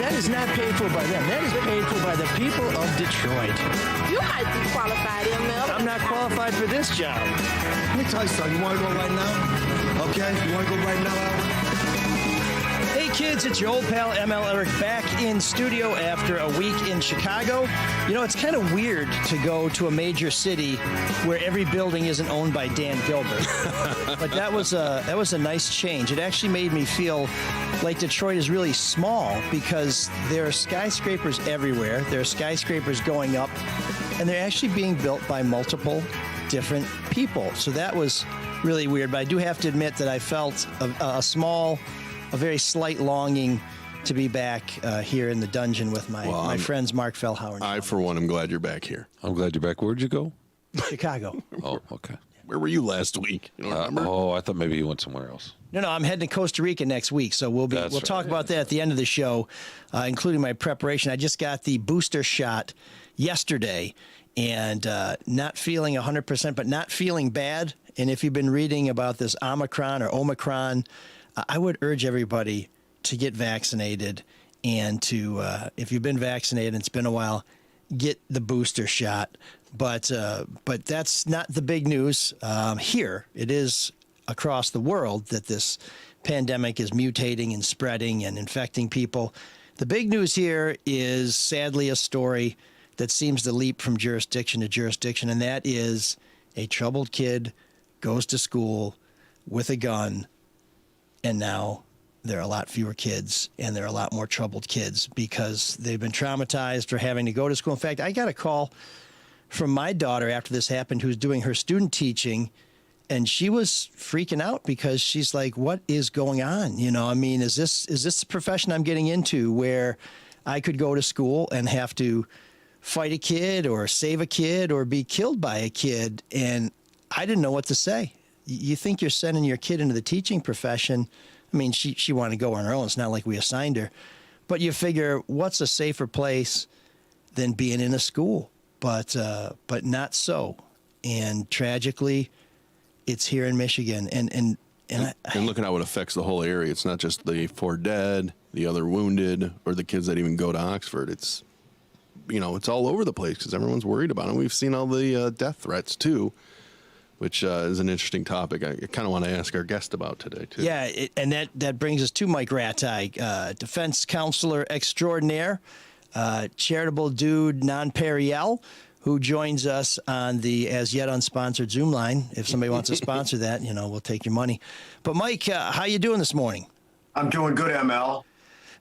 that is not paid for by them. That is paid for by the people of Detroit. You might be qualified, ML. I'm not qualified for this job. Let me tell you something. You want to go right now? Okay? You want to go right now, Alan? Hey kids, it's your old pal ML Eric back in studio after a week in Chicago. You know, it's kind of weird to go to a major city where every building isn't owned by Dan Gilbert. But that was a nice change. It actually made me feel like Detroit is really small because there are skyscrapers everywhere. There are skyscrapers going up, and they're actually being built by multiple different people. So that was really weird. But I do have to admit that I felt a very slight longing to be back here in the dungeon with my friends Mark Fellhauer. I, for one, am glad you're back here. I'm glad you're back. Where'd you go? Chicago. Oh, okay. Where were you last week? You don't remember? I thought maybe you went somewhere else. No, I'm heading to Costa Rica next week, so we'll talk about that at the end of the show, including my preparation. I just got the booster shot yesterday, and not feeling 100%, but not feeling bad. And if you've been reading about this Omicron, I would urge everybody to get vaccinated, and to if you've been vaccinated and it's been a while, get the booster shot. But that's not the big news here. It is across the world that this pandemic is mutating and spreading and infecting people. The big news here is sadly a story that seems to leap from jurisdiction to jurisdiction, and that is a troubled kid goes to school with a gun, and now there are a lot fewer kids, and there are a lot more troubled kids because they've been traumatized for having to go to school. In fact, I got a call from my daughter after this happened, who's doing her student teaching, and she was freaking out because she's like, what is going on? You know, I mean, is this the profession I'm getting into where I could go to school and have to fight a kid or save a kid or be killed by a kid? And I didn't know what to say. You think you're sending your kid into the teaching profession. I mean, she wanted to go on her own. It's not like we assigned her. But you figure, what's a safer place than being in a school? But not so. And tragically, it's here in Michigan. And look at how it affects the whole area. It's not just the 4 dead, the other wounded, or the kids that even go to Oxford. It's, it's all over the place because everyone's worried about it. We've seen all the death threats, too, which is an interesting topic I kind of want to ask our guest about today, too. Yeah, and that brings us to Mike Rataj, defense counselor extraordinaire, charitable dude non-Periel, who joins us on the as yet unsponsored Zoom line. If somebody wants to sponsor that, we'll take your money. But Mike, how you doing this morning? I'm doing good, ML.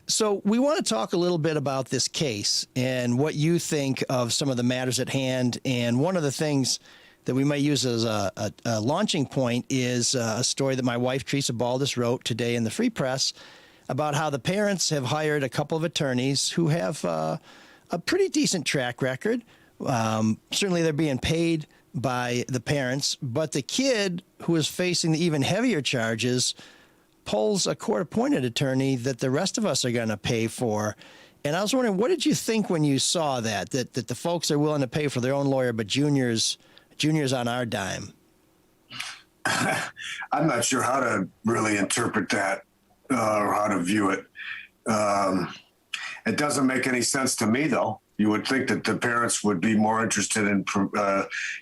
So we want to talk a little bit about this case and what you think of some of the matters at hand. And one of the things that we might use as a launching point is a story that my wife, Teresa Baldus, wrote today in the Free Press about how the parents have hired a couple of attorneys who have a pretty decent track record. Certainly they're being paid by the parents, but the kid who is facing the even heavier charges pulls a court-appointed attorney that the rest of us are going to pay for. And I was wondering, what did you think when you saw that the folks are willing to pay for their own lawyer, but Junior's on our dime? I'm not sure how to really interpret that or how to view it. It doesn't make any sense to me, though. You would think that the parents would be more interested in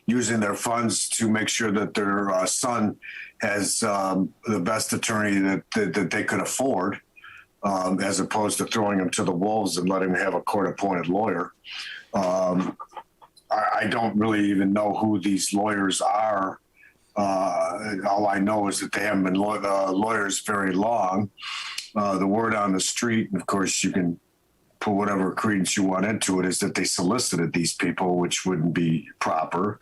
using their funds to make sure that their son has the best attorney that they could afford, as opposed to throwing him to the wolves and letting him have a court-appointed lawyer. I don't really even know who these lawyers are. All I know is that they haven't been lawyers very long. The word on the street, and of course you can put whatever credence you want into it, is that they solicited these people, which wouldn't be proper.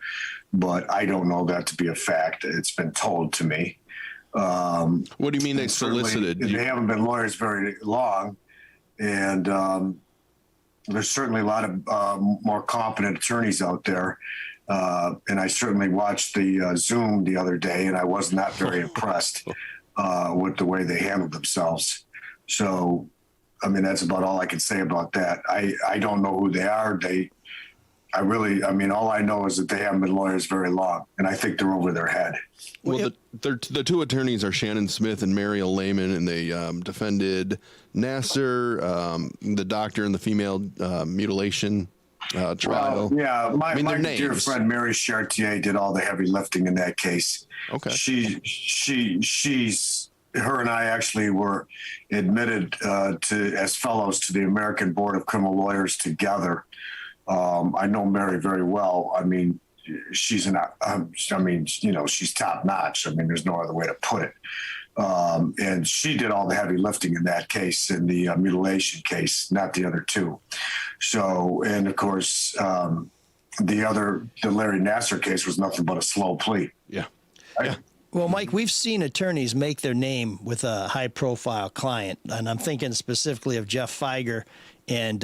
But I don't know that to be a fact. It's been told to me. What do you mean they solicited? They haven't been lawyers very long. And there's certainly a lot of more competent attorneys out there. And I certainly watched the Zoom the other day, and I was not very impressed with the way they handled themselves. So, I mean, that's about all I can say about that. I don't know who they are. I mean, all I know is that they haven't been lawyers very long, and I think they're over their head. Well, the two attorneys are Shannon Smith and Mariel Lehman, and they defended Nasser, the doctor in the female mutilation trial. Well, yeah, my their dear names. friend Mary Chartier did all the heavy lifting in that case. Okay. Her and I actually were admitted as fellows to the American Board of Criminal Lawyers together. I know Mary very well. I mean, she's she's top notch. I mean, there's no other way to put it. And she did all the heavy lifting in that case, in the mutilation case, not the other two. So, and of course, the Larry Nasser case was nothing but a slow plea. Yeah. Well, Mike, we've seen attorneys make their name with a high-profile client, and I'm thinking specifically of Jeff Feiger and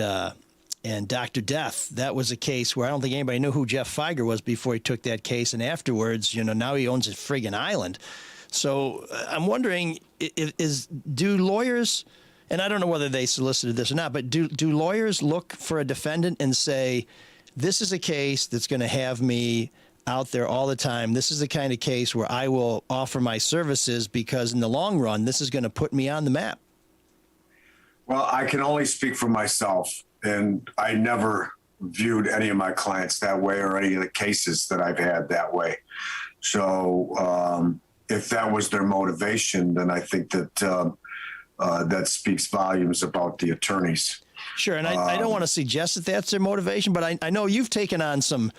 Dr. Death. That was a case where I don't think anybody knew who Jeff Feiger was before he took that case, and afterwards, now he owns a friggin' island. So I'm wondering, do lawyers, and I don't know whether they solicited this or not, but do lawyers look for a defendant and say, this is a case that's going to have me out there all the time. This is the kind of case where I will offer my services because in the long run, this is going to put me on the map. Well, I can only speak for myself, and I never viewed any of my clients that way or any of the cases that I've had that way. So if that was their motivation, then I think that that speaks volumes about the attorneys. Sure, and I don't want to suggest that that's their motivation, but I know you've taken on some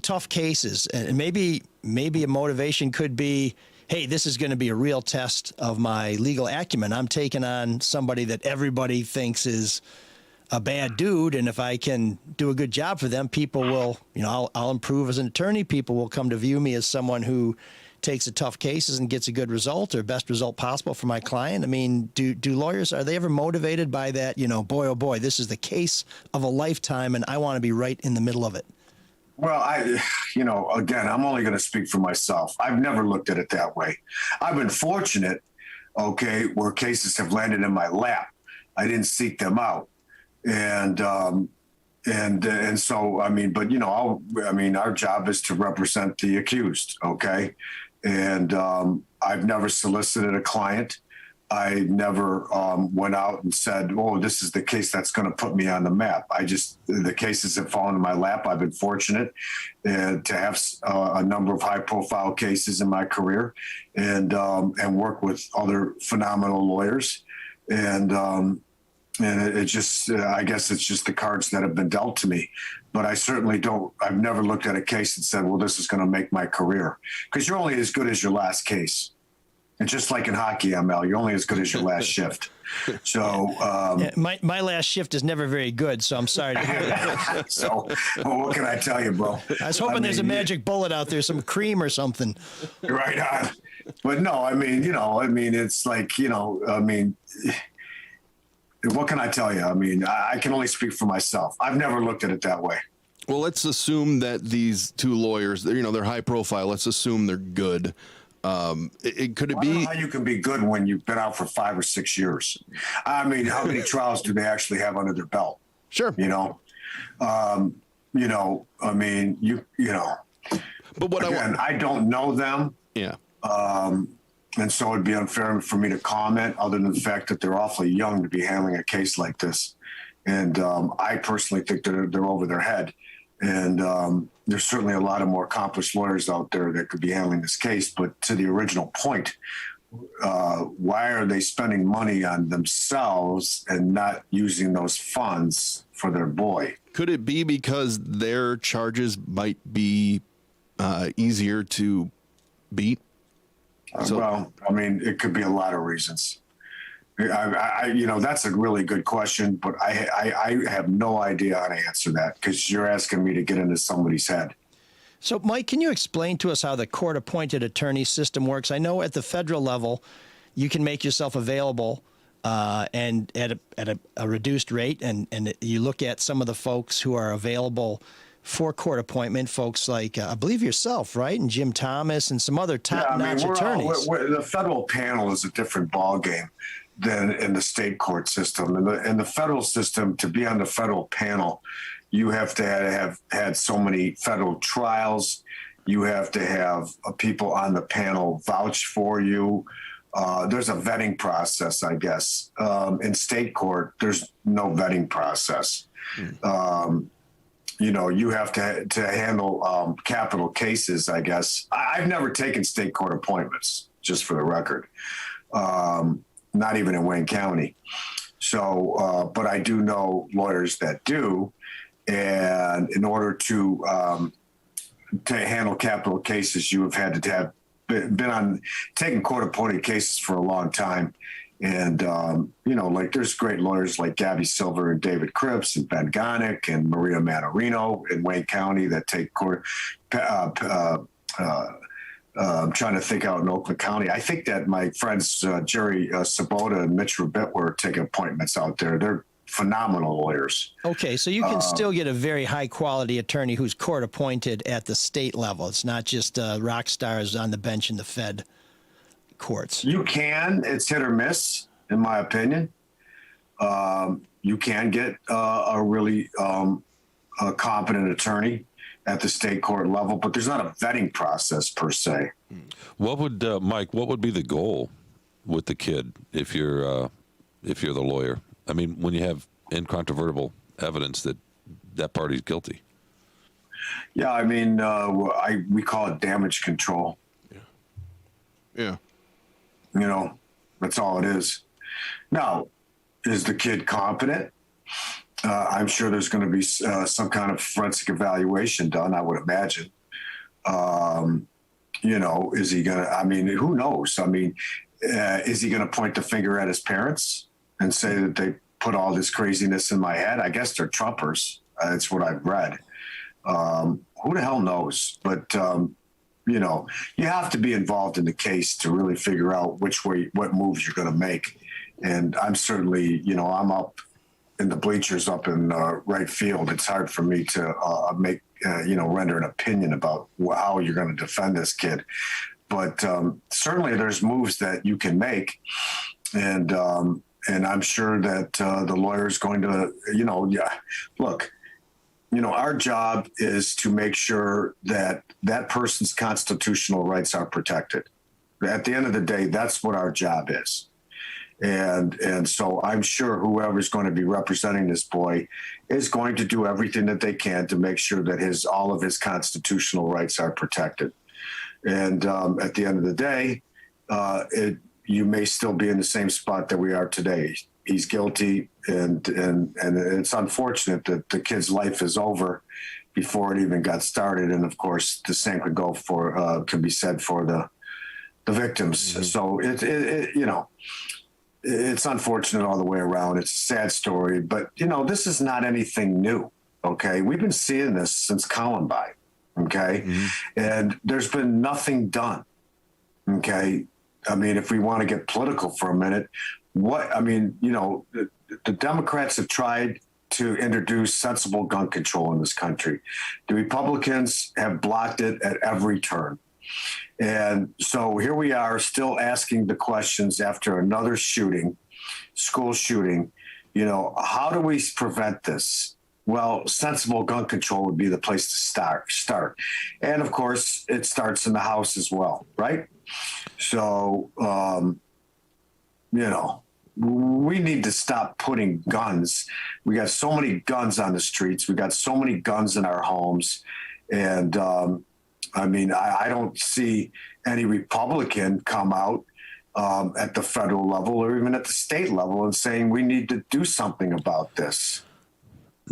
tough cases, and maybe a motivation could be, hey, this is going to be a real test of my legal acumen. I'm taking on somebody that everybody thinks is a bad dude, and if I can do a good job for them, people will, I'll improve as an attorney. People will come to view me as someone who takes the tough cases and gets a good result or best result possible for my client. I mean, do lawyers, are they ever motivated by that, boy, oh boy, this is the case of a lifetime and I want to be right in the middle of it? Well, again, I'm only going to speak for myself. I've never looked at it that way. I've been fortunate, where cases have landed in my lap. I didn't seek them out. And so, our job is to represent the accused. Okay. And, I've never solicited a client. I never went out and said, oh, this is the case that's going to put me on the map. The cases have fallen in my lap. I've been fortunate to have a number of high profile cases in my career and work with other phenomenal lawyers. And it just, I guess it's just the cards that have been dealt to me. But I certainly I've never looked at a case and said, well, this is going to make my career. Because you're only as good as your last case. And just like in hockey, ML, you're only as good as your last shift. So my last shift is never very good, so I'm sorry to hear that. So what can I tell you, bro? I was hoping there's a magic bullet out there, some cream or something. Right on. But no, it's like, what can I tell you? I mean, I can only speak for myself. I've never looked at it that way. Well, let's assume that these two lawyers, they're high profile. Let's assume they're good. Could it I don't be know how you can be good when you've been out for 5 or 6 years? I mean, how many trials do they actually have under their belt? Sure. But what I don't know them. Yeah. And so it'd be unfair for me to comment other than the fact that they're awfully young to be handling a case like this. And I personally think they're over their head. And there's certainly a lot of more accomplished lawyers out there that could be handling this case. But to the original point, why are they spending money on themselves and not using those funds for their boy? Could it be because their charges might be easier to beat? Well, I mean, it could be a lot of reasons. That's a really good question, but I have no idea how to answer that because you're asking me to get into somebody's head. So, Mike, can you explain to us how the court-appointed attorney system works? I know at the federal level, you can make yourself available and at a reduced rate, and you look at some of the folks who are available for court appointment, folks like, I believe yourself, right? And Jim Thomas and some other top-notch attorneys. The federal panel is a different ballgame than in the state court system. In the federal system, to be on the federal panel, You have to have had so many federal trials. You have to have people on the panel vouch for you. There's a vetting process, I guess. In state court, there's no vetting process. You have to handle capital cases, I guess. I've never taken state court appointments, just for the record, not even in Wayne County. So, but I do know lawyers that do. And in order to handle capital cases, you have had to have been on taking court-appointed cases for a long time. And, like there's great lawyers like Gabby Silver and David Cripps and Ben Gonick and Maria Manarino in Wayne County that take court. I'm trying to think out in Oakland County. I think that my friends Jerry Sabota and Mitch Rabbitt were taking appointments out there. They're phenomenal lawyers. Okay, so you can still get a very high-quality attorney who's court-appointed at the state level. It's not just rock stars on the bench in the Fed courts. You can. It's hit or miss, in my opinion. You can get a really a competent attorney at the state court level, but there's not a vetting process per se. What would Mike? What would be the goal with the kid if you're the lawyer? I mean, when you have incontrovertible evidence that party's guilty. Yeah, I mean, we call it damage control. Yeah. That's all it is. Now, is the kid competent? I'm sure there's going to be some kind of forensic evaluation done, I would imagine. Is he going to, I mean, who knows? I mean, is he going to point the finger at his parents and say that they put all this craziness in my head? I guess they're Trumpers. That's what I've read. Who the hell knows? But, you have to be involved in the case to really figure out what moves you're going to make. And I'm certainly, I'm up in the bleachers up in right field. It's hard for me to render an opinion about how you're going to defend this kid. But certainly there's moves that you can make. And I'm sure that the lawyer is going to, look, our job is to make sure that that person's constitutional rights are protected. At the end of the day, that's what our job is. And so I'm sure whoever's going to be representing this boy is going to do everything that they can to make sure that all of his constitutional rights are protected. And at the end of the day, you may still be in the same spot that we are today. He's guilty, and it's unfortunate that the kid's life is over before it even got started. And of course, the same can be said for the victims. Mm-hmm. So it's unfortunate all the way around. It's a sad story, but this is not anything new. Okay, we've been seeing this since Columbine. Okay, mm-hmm. And there's been nothing done. Okay, I mean, if we want to get political for a minute. The Democrats have tried to introduce sensible gun control in this country. The Republicans have blocked it at every turn. And so here we are still asking the questions after another school shooting, how do we prevent this? Well, sensible gun control would be the place to start. And of course, it starts in the house as well, right? So, we need to stop putting guns. We got so many guns on the streets. We got so many guns in our homes. And I don't see any Republican come out at the federal level or even at the state level and saying we need to do something about this.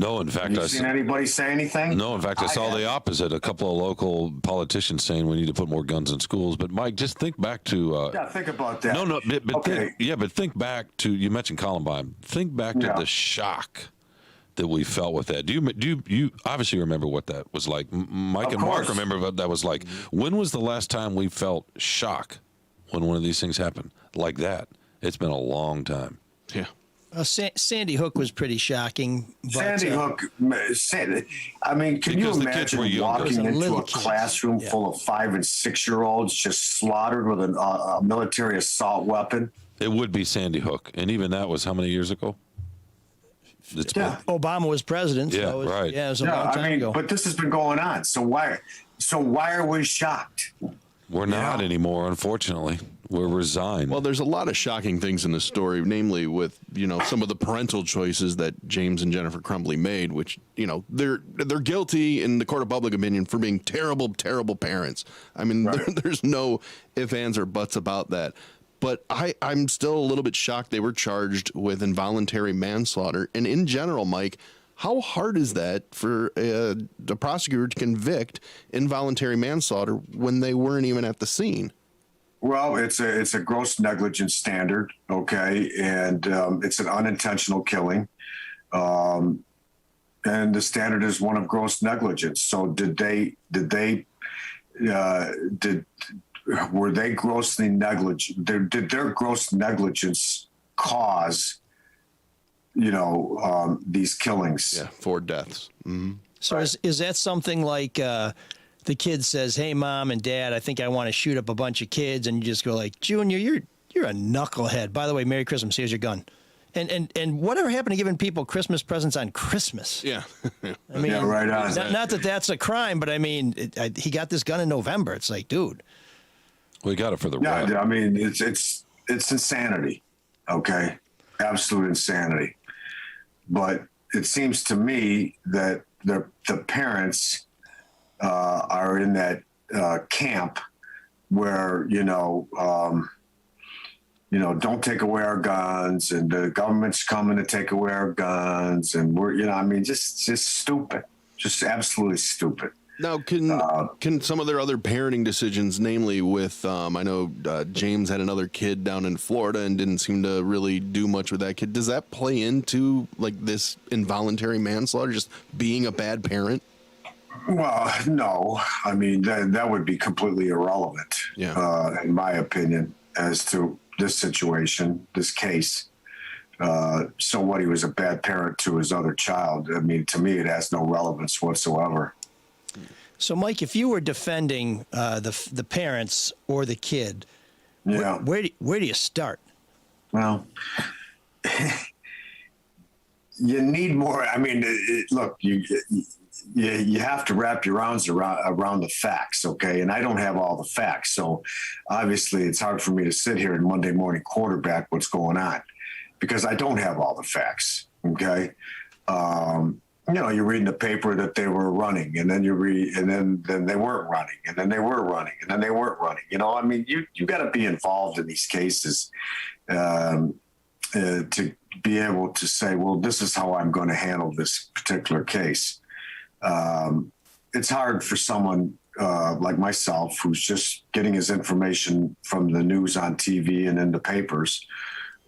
No, in fact, have you seen anybody say anything? No, in fact, I saw the opposite. A couple of local politicians saying we need to put more guns in schools. But Mike, just think back to. Think about that. No, but okay. Think back to, you mentioned Columbine. Think back to the shock that we felt with that. Do you obviously remember what that was like? Mike and Mark remember what that was like. When was the last time we felt shock when one of these things happened like that? It's been a long time. Yeah. Sandy Hook was pretty shocking. But, Sandy Hook, I mean, can you imagine walking into a classroom full of 5 and 6 year olds just slaughtered with a military assault weapon? It would be Sandy Hook. And even that was how many years ago? It's Yeah. Obama was president. Yeah, so it was, right. Yeah, it was a Yeah, long time I mean, ago. but this has been going on. So why are we shocked? we're not anymore, unfortunately. We're resigned. Well, there's a lot of shocking things in this story, namely with, some of the parental choices that James and Jennifer Crumbly made, which, they're guilty in the court of public opinion for being terrible, terrible parents. I mean, there's no ifs, ands, or buts about that. But I'm still a little bit shocked they were charged with involuntary manslaughter. And in general, Mike, how hard is that for the prosecutor to convict involuntary manslaughter when they weren't even at the scene? Well, it's a gross negligence standard, okay, and it's an unintentional killing, and the standard is one of gross negligence. So were they grossly negligent? Did their gross negligence cause, these killings? Yeah, 4 deaths. Mm-hmm. So is that something like the kid says, "Hey, mom and dad, I think I want to shoot up a bunch of kids," and you just go like, "Junior, you're a knucklehead. By the way, Merry Christmas. Here's your gun." And whatever happened to giving people Christmas presents on Christmas? Yeah. I mean, Yeah, right on. Not that that's a crime, but I mean, he got this gun in November. It's like, dude. we got it for the Yeah, rep. I mean, it's insanity, okay, absolute insanity. But it seems to me that the parents are in that camp where don't take away our guns, and the government's coming to take away our guns, and we're just stupid, just absolutely stupid. Now, can some of their other parenting decisions, namely with, I know James had another kid down in Florida and didn't seem to really do much with that kid. Does that play into like this involuntary manslaughter, just being a bad parent? Well, no, I mean, that would be completely irrelevant, in my opinion, as to this situation, this case. So what, he was a bad parent to his other child. I mean, to me, it has no relevance whatsoever. So, Mike, if you were defending the parents or the kid, where do you start? Well, you need more. I mean, look, you have to wrap your arms around the facts, okay? And I don't have all the facts, so obviously it's hard for me to sit here and Monday morning quarterback what's going on because I don't have all the facts, okay? You read in the paper that they were running, and then you read, and then they weren't running, and then they were running, and then they weren't running. I mean, you got to be involved in these cases to be able to say, well, this is how I'm going to handle this particular case. It's hard for someone like myself, who's just getting his information from the news on TV and in the papers,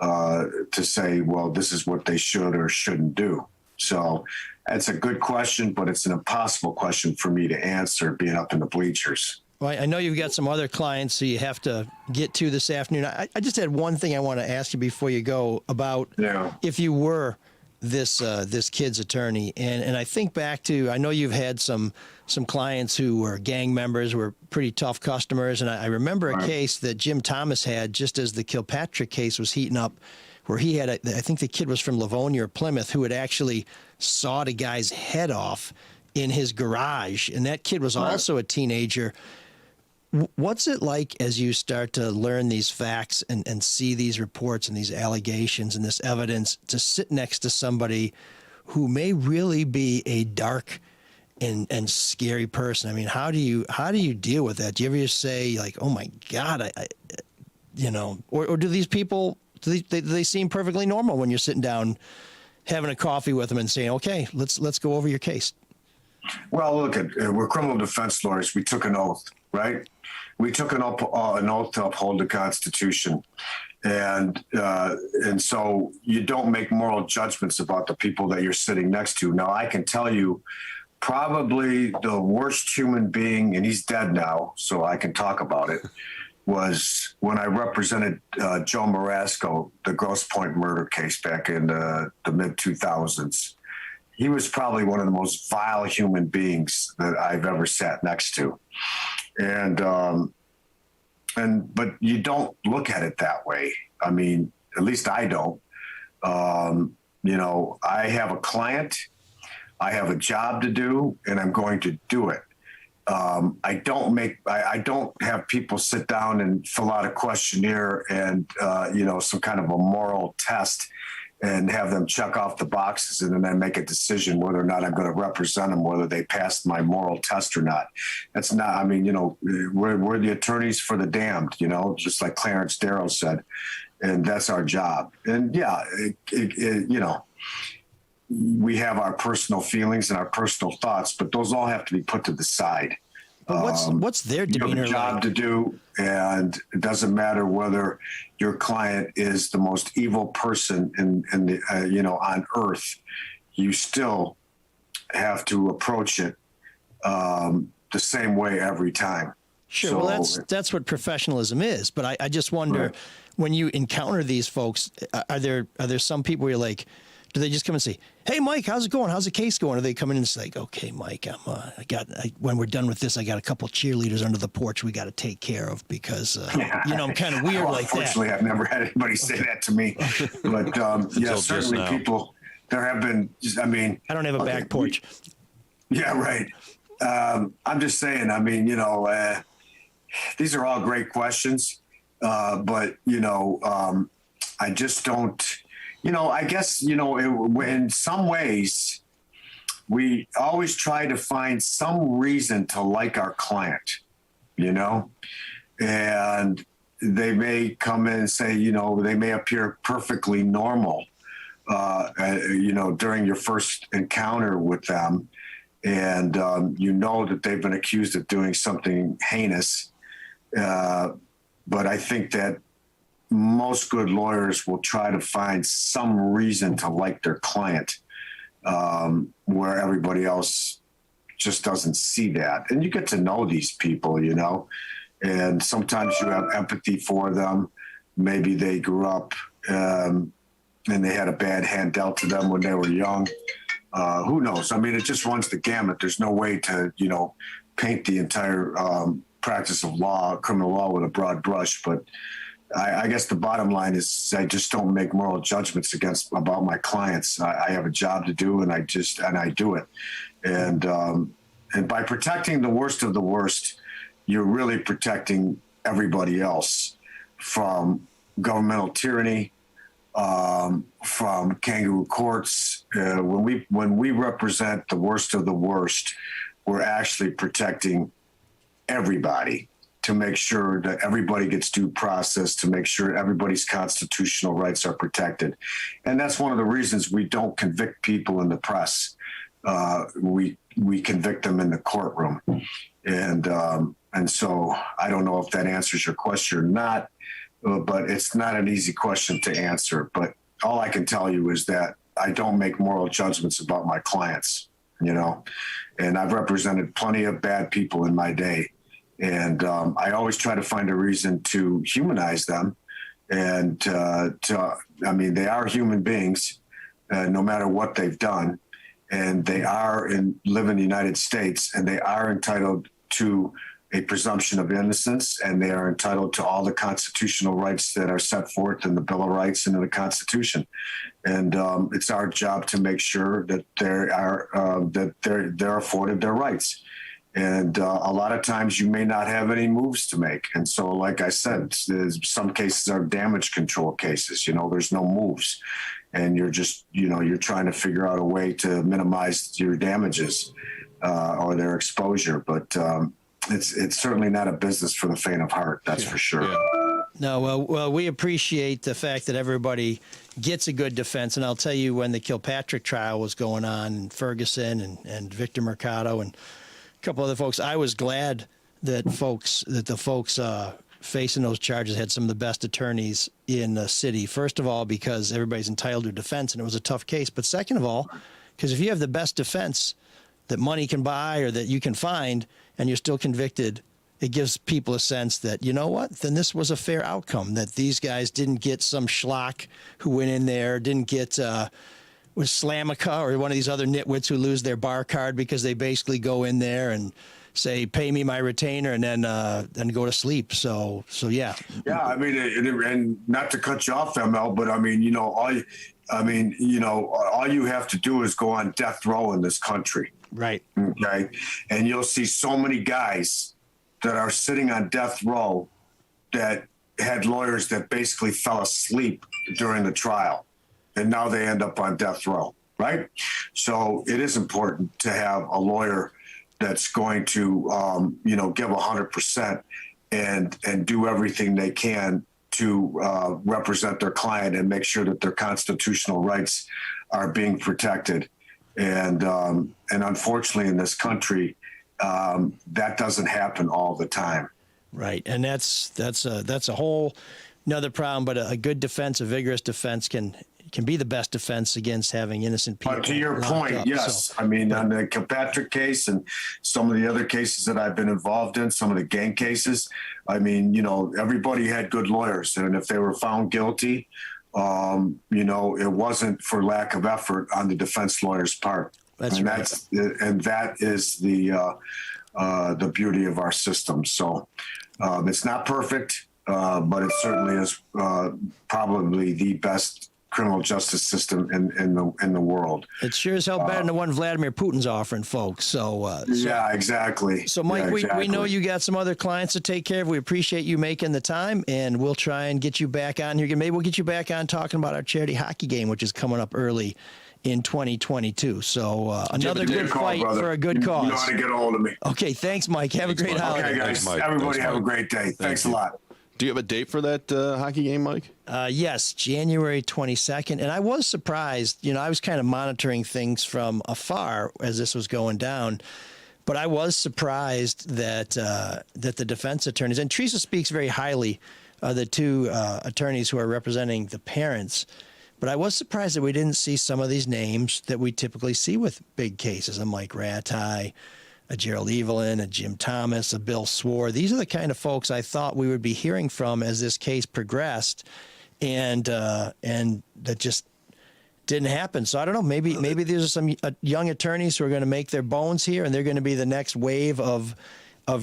to say, well, this is what they should or shouldn't do. So that's a good question, but it's an impossible question for me to answer being up in the bleachers. Well, I know you've got some other clients so you have to get to this afternoon. I just had one thing I want to ask you before you go about if you were this kid's attorney. And I think back to, I know you've had some clients who were gang members, were pretty tough customers. And I remember a case that Jim Thomas had just as the Kilpatrick case was heating up, where he had, I think the kid was from Livonia or Plymouth, who had actually sawed a guy's head off in his garage. And that kid was also a teenager. What's it like as you start to learn these facts and see these reports and these allegations and this evidence, to sit next to somebody who may really be a dark and scary person? I mean, how do you deal with that? Do you ever say like, oh my God, or do these people, do they seem perfectly normal when you're sitting down having a coffee with them and saying, okay, let's go over your case? Well, look, we're criminal defense lawyers. We took an oath, right? We took an oath to uphold the Constitution. And so you don't make moral judgments about the people that you're sitting next to. Now, I can tell you probably the worst human being, and he's dead now, so I can talk about it, was when I represented Joe Marasco, the Grosse Pointe murder case back in the mid-2000s. He was probably one of the most vile human beings that I've ever sat next to. But you don't look at it that way. I mean, at least I don't. You know, I have a client, I have a job to do, and I'm going to do it. I don't have people sit down and fill out a questionnaire and, some kind of a moral test and have them check off the boxes and then make a decision whether or not I'm going to represent them, whether they passed my moral test or not. That's not, I mean, we're the attorneys for the damned, just like Clarence Darrow said, and that's our job. And yeah, we have our personal feelings and our personal thoughts, but those all have to be put to the side. What's their demeanor You have a job like? to do, and it doesn't matter whether your client is the most evil person in the on earth. You still have to approach it the same way every time. Sure. So, Well, that's what professionalism is. But I just wonder, Right. when you encounter these folks, are there some people where you're like, do they just come and say, "Hey, Mike, how's it going? How's the case going?" Or they come in and say, "Okay, Mike, when we're done with this, I got a couple cheerleaders under the porch we got to take care of because I'm kind of weird well, like that." unfortunately, I've never had anybody say that to me. But yeah, just certainly now. people. There have been. I mean, I don't have a back porch. Yeah, right. I'm just saying. I mean, these are all great questions, but I just don't. I guess in some ways, we always try to find some reason to like our client, and they may come in and say, they may appear perfectly normal, during your first encounter with them, and that they've been accused of doing something heinous. But I think that most good lawyers will try to find some reason to like their client, where everybody else just doesn't see that. And you get to know these people, and sometimes you have empathy for them. Maybe they grew up and they had a bad hand dealt to them when they were young. Who knows? I mean, it just runs the gamut. There's no way to, paint the entire practice of law, criminal law, with a broad brush. But I guess the bottom line is I just don't make moral judgments about my clients. I have a job to do, and I do it. And by protecting the worst of the worst, you're really protecting everybody else from governmental tyranny, from kangaroo courts. When we represent the worst of the worst, we're actually protecting everybody, to make sure that everybody gets due process, to make sure everybody's constitutional rights are protected. And that's one of the reasons we don't convict people in the press. We convict them in the courtroom. And so I don't know if that answers your question or not, but it's not an easy question to answer. But all I can tell you is that I don't make moral judgments about my clients, and I've represented plenty of bad people in my day. And I always try to find a reason to humanize them. And they are human beings, no matter what they've done. And they live in the United States, and they are entitled to a presumption of innocence, and they are entitled to all the constitutional rights that are set forth in the Bill of Rights and in the Constitution. And it's our job to make sure that they're afforded their rights. And a lot of times you may not have any moves to make. And so, like I said, some cases are damage control cases. There's no moves. And you're just, you're trying to figure out a way to minimize your damages or their exposure. But it's certainly not a business for the faint of heart. That's for sure. Yeah. No, well, we appreciate the fact that everybody gets a good defense. And I'll tell you, when the Kilpatrick trial was going on, Ferguson and Victor Mercado and a couple other folks, I was glad that the folks facing those charges had some of the best attorneys in the city. First of all, because everybody's entitled to defense, and it was a tough case. But second of all, because if you have the best defense that money can buy or that you can find, and you're still convicted, it gives people a sense that, then this was a fair outcome, that these guys didn't get some schlock who went in there, didn't get was Slamica or one of these other nitwits who lose their bar card because they basically go in there and say, "Pay me my retainer," and then go to sleep. So yeah. Yeah, I mean, and not to cut you off, ML, but I mean, I mean, all you have to do is go on death row in this country. Right. Okay. And you'll see so many guys that are sitting on death row that had lawyers that basically fell asleep during the trial. And now they end up on death row. Right. So it is important to have a lawyer that's going to, give 100% and do everything they can to represent their client and make sure that their constitutional rights are being protected. And unfortunately, in this country, that doesn't happen all the time. Right, and that's a whole another problem. But a good defense, a vigorous defense, can be the best defense against having innocent people. But to your point, up, yes. So. I mean, on the Kilpatrick case and some of the other cases that I've been involved in, some of the gang cases, I mean, everybody had good lawyers. And if they were found guilty, it wasn't for lack of effort on the defense lawyer's part. That's right. And that is the beauty of our system. So it's not perfect, but it certainly is probably the best criminal justice system in the world. It sure as hell better than the one Vladimir Putin's offering, folks. So yeah, exactly. So, Mike, yeah, exactly. we know you got some other clients to take care of. We appreciate you making the time, and we'll try and get you back on here. Maybe we'll get you back on talking about our charity hockey game, which is coming up early in 2022. So another good fight for a good cause. You know how to get a hold of me. Okay, thanks, Mike. Have a great holiday. Okay, guys. Thanks, Mike. Everybody Thanks, have a Mike. great day. Thanks a lot. Do you have a date for that hockey game, Mike? Yes, January 22nd. And I was surprised. I was kind of monitoring things from afar as this was going down. But I was surprised that that the defense attorneys, and Teresa speaks very highly of the two attorneys who are representing the parents. But I was surprised that we didn't see some of these names that we typically see with big cases. A Mike Rattay, a Gerald Evelyn, a Jim Thomas, a Bill Swore. These are the kind of folks I thought we would be hearing from as this case progressed, and that just didn't happen. So I don't know. Maybe there's some young attorneys who are going to make their bones here, and they're going to be the next wave of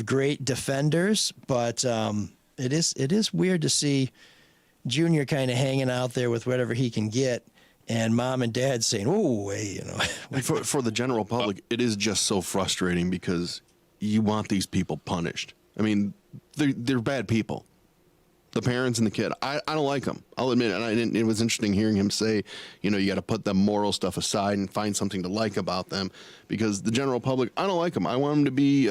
great defenders. But it is weird to see Junior kind of hanging out there with whatever he can get, and mom and dad saying, "Oh, hey, For the general public, it is just so frustrating because you want these people punished. I mean, they're bad people. The parents and the kid. I don't like them. I'll admit it. It was interesting hearing him say, you got to put the moral stuff aside and find something to like about them, because the general public, I don't like them. I want them to be,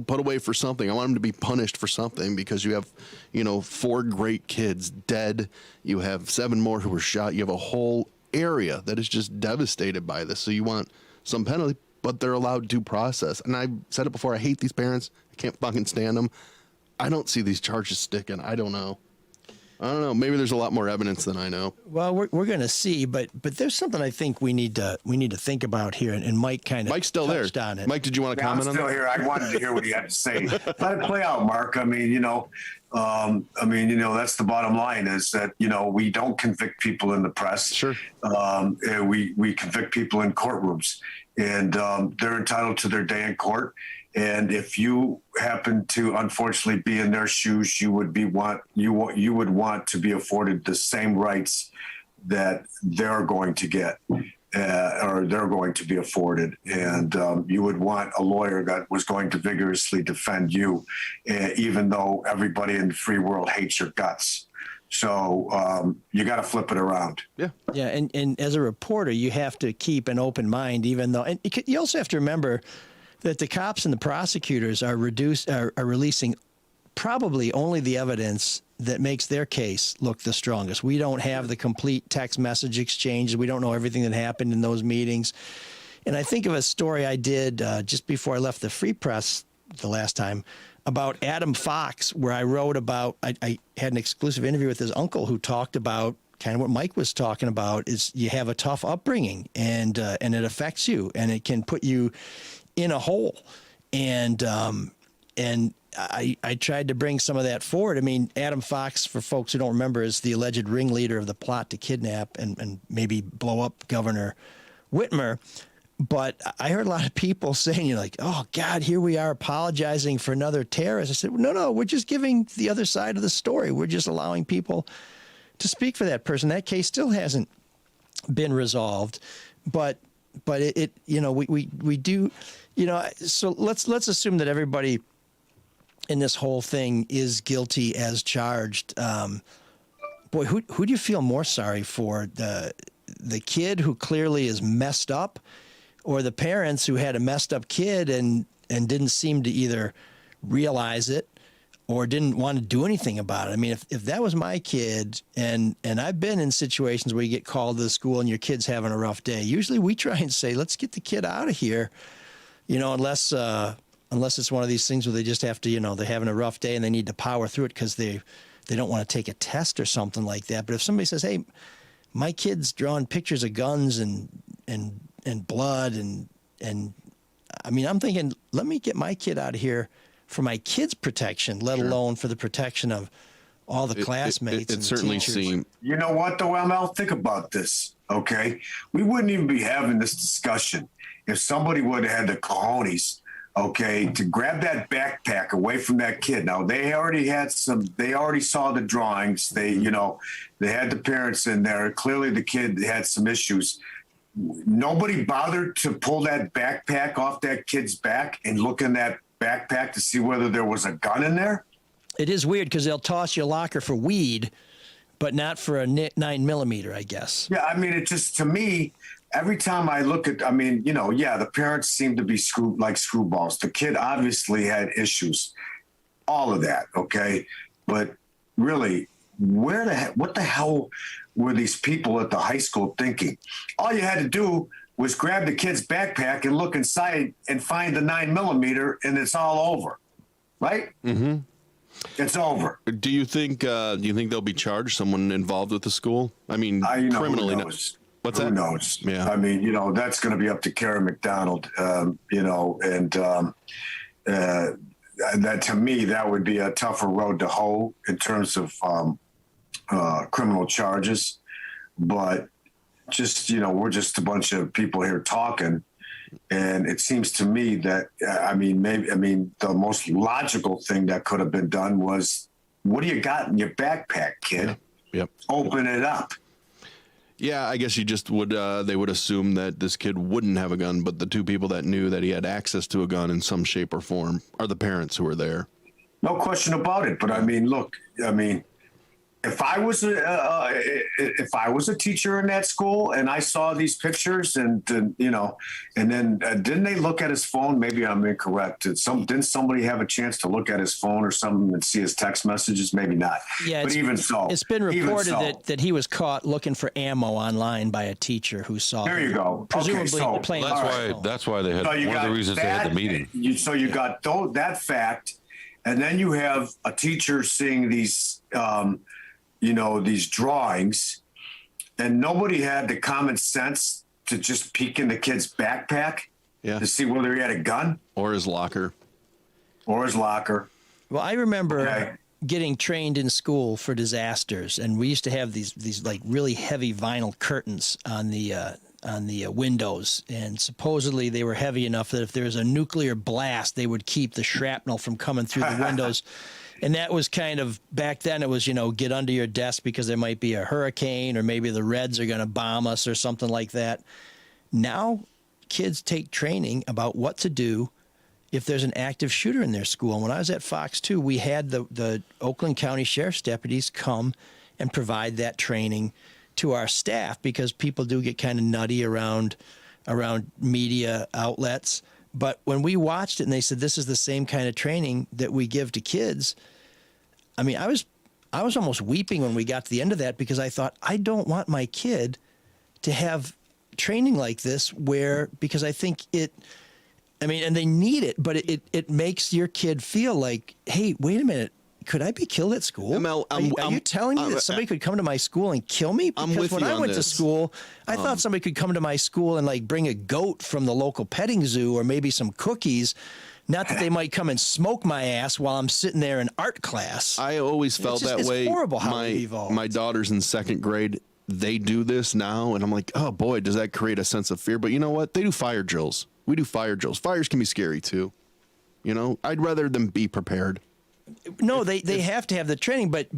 put away for something. I want them to be punished for something, because you have, 4 great kids dead. You have 7 more who were shot. You have a whole area that is just devastated by this. So you want some penalty, but they're allowed due process. And I've said it before. I hate these parents. I can't fucking stand them. I don't see these charges sticking. I don't know. Maybe there's a lot more evidence than I know. Well, we're going to see, but there's something I think we need to think about here, and Mike kind of Mike's still there. on it. Mike, did you want to comment on that? I'm still here. I wanted to hear what he had to say. Let it play out, Mark. I mean, that's the bottom line, is that we don't convict people in the press. Sure. We convict people in courtrooms, and they're entitled to their day in court. And if you happen to unfortunately be in their shoes, you would want to be afforded the same rights that they're going to get, or they're going to be afforded. And you would want a lawyer that was going to vigorously defend you, even though everybody in the free world hates your guts. So you got to flip it around. Yeah. And as a reporter, you have to keep an open mind, even though, and you also have to remember that the cops and the prosecutors are releasing probably only the evidence that makes their case look the strongest. We don't have the complete text message exchanges. We don't know everything that happened in those meetings. And I think of a story I did just before I left the Free Press the last time about Adam Fox, where I wrote about, I had an exclusive interview with his uncle who talked about kind of what Mike was talking about, is you have a tough upbringing, and it affects you, and it can put you in a hole. And I tried to bring some of that forward. I mean, Adam Fox, for folks who don't remember, is the alleged ringleader of the plot to kidnap and maybe blow up Governor Whitmer. But I heard a lot of people saying, oh, God, here we are apologizing for another terrorist. I said, no, we're just giving the other side of the story. We're just allowing people to speak for that person. That case still hasn't been resolved, but it you know, we do, you know, so let's assume that everybody in this whole thing is guilty as charged. Boy, who do you feel more sorry for, the kid who clearly is messed up, or the parents who had a messed up kid and didn't seem to either realize it or didn't want to do anything about it? I mean, if that was my kid, and I've been in situations where you get called to the school and your kid's having a rough day, usually we try and say, let's get the kid out of here, you know, unless it's one of these things where they just have to, you know, they're having a rough day and they need to power through it because they don't want to take a test or something like that. But if somebody says, hey, my kid's drawing pictures of guns and blood and I mean, I'm thinking, let me get my kid out of here for my kid's protection, let alone for the protection of all the classmates. It certainly seemed. You know what, though, ML? Think about this, okay? We wouldn't even be having this discussion if somebody would have had the cojones, okay, to grab that backpack away from that kid. Now, they already saw the drawings. They had the parents in there. Clearly, the kid had some issues. Nobody bothered to pull that backpack off that kid's back and look in that backpack to see whether there was a gun in there. It is weird because they'll toss your locker for weed, but not for a 9mm, I guess. Yeah, I mean, it just, to me, every time I look at, I mean, you know, yeah, the parents seem to be like screwballs. The kid obviously had issues, all of that, okay? But really, what the hell were these people at the high school thinking? All you had to do was grab the kid's backpack and look inside and find the 9mm, and it's all over, right? Mm-hmm. It's over. Do you think they'll be charged? Someone involved with the school? I mean, criminally. What's that? Who knows? Yeah. I mean, you know, that's going to be up to Karen McDonald, you know, and that, to me, that would be a tougher road to hoe in terms of criminal charges. But just, you know, we're just a bunch of people here talking. And it seems to me that, the most logical thing that could have been done was, what do you got in your backpack, kid? Yep. Open it up. Yeah, I guess you just would, they would assume that this kid wouldn't have a gun, but the two people that knew that he had access to a gun in some shape or form are the parents who were there. No question about it. But I mean, look, I mean, if I was a teacher in that school and I saw these pictures and you know, and then didn't they look at his phone? Maybe I'm incorrect. Didn't somebody have a chance to look at his phone or something and see his text messages? Maybe not. Yeah, but even so, it's been reported that he was caught looking for ammo online by a teacher who saw. There you go. Presumably okay, so playing. That's why they had one of the reasons they had the meeting. So you got that fact, and then you have a teacher seeing these. You know, these drawings, and nobody had the common sense to just peek in the kid's backpack to see whether he had a gun or his locker. Well, I remember getting trained in school for disasters, and we used to have these like really heavy vinyl curtains on the windows, and supposedly they were heavy enough that if there was a nuclear blast, they would keep the shrapnel from coming through the windows. And that was kind of, back then it was, you know, get under your desk because there might be a hurricane or maybe the Reds are going to bomb us or something like that. Now kids take training about what to do if there's an active shooter in their school. And when I was at Fox 2, we had the Oakland County Sheriff's deputies come and provide that training to our staff, because people do get kind of nutty around media outlets. But when we watched it and they said, this is the same kind of training that we give to kids, I mean, I was almost weeping when we got to the end of that, because I thought, I don't want my kid to have training like this because I think and they need it, but it makes your kid feel like, hey, wait a minute, could I be killed at school? ML, are you telling me that somebody could come to my school and kill me? Because when I went to school, I thought somebody could come to my school and like bring a goat from the local petting zoo or maybe some cookies. Not that they might come and smoke my ass while I'm sitting there in art class. I always felt that way. It's horrible how it evolved. My daughter's in second grade. They do this now, and I'm like, oh boy, does that create a sense of fear? But you know what? They do fire drills. We do fire drills. Fires can be scary too. You know, I'd rather them be prepared. No, they have to have the training, but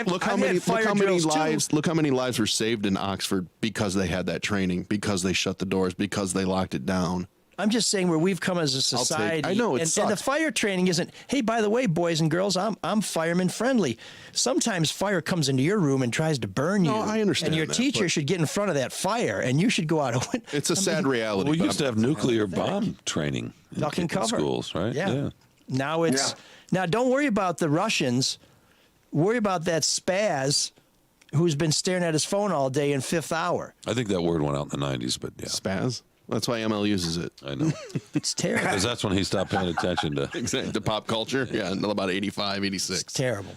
Look how many lives were saved in Oxford because they had that training, because they shut the doors, because they locked it down. I'm just saying where we've come as a society. I know, it and the sucks. fire training isn't, hey, by the way, boys and girls, I'm fireman friendly. Sometimes fire comes into your room and tries to burn you. No, I understand And your that, teacher but- should get in front of that fire, and you should go out. It's a sad reality. We but used to have nuclear bomb training Duck and in cover. schools, right? Yeah. Now it's Yeah. now. Don't worry about the Russians. Worry about that spaz who's been staring at his phone all day in fifth hour. I think that word went out in the 90s, but yeah, Spaz. That's why ML uses it. I know. It's terrible. Because that's when he stopped paying attention to. Exactly. To pop culture. Yeah, until about 85, 86. It's terrible.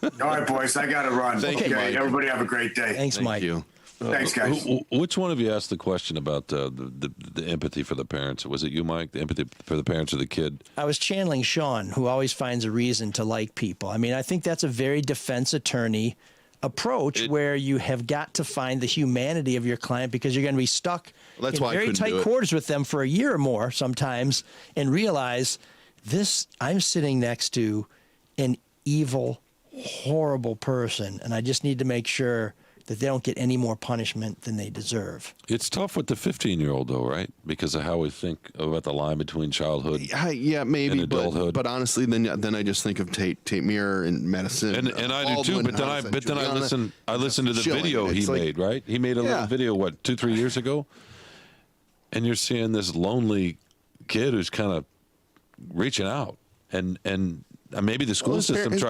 All right, boys, I got to run. Thank you, Mike. Everybody have a great day. Thanks, Mike. Thank you. Thanks, guys. Which one of you asked the question about the empathy for the parents? Was it you, Mike? The empathy for the parents of the kid? I was channeling Sean, who always finds a reason to like people. I mean, I think that's a very defense attorney approach where you have got to find the humanity of your client because you're going to be stuck That's in why I very couldn't tight do it. quarters with them for a year or more sometimes and realize I'm sitting next to an evil, horrible person, and I just need to make sure that they don't get any more punishment than they deserve. It's tough with the 15-year-old, though, right? Because of how we think about the line between childhood. Yeah, maybe, In adulthood. but honestly, then I just think of Tate Mir and medicine, And I do too, Baldwin but then House, and I Juliana. listened to the Chilling. video he It's like- made, right? He made a little Yeah. video, 2-3 years ago, and you're seeing this lonely kid who's kind of reaching out, and maybe the school Well, his system parents-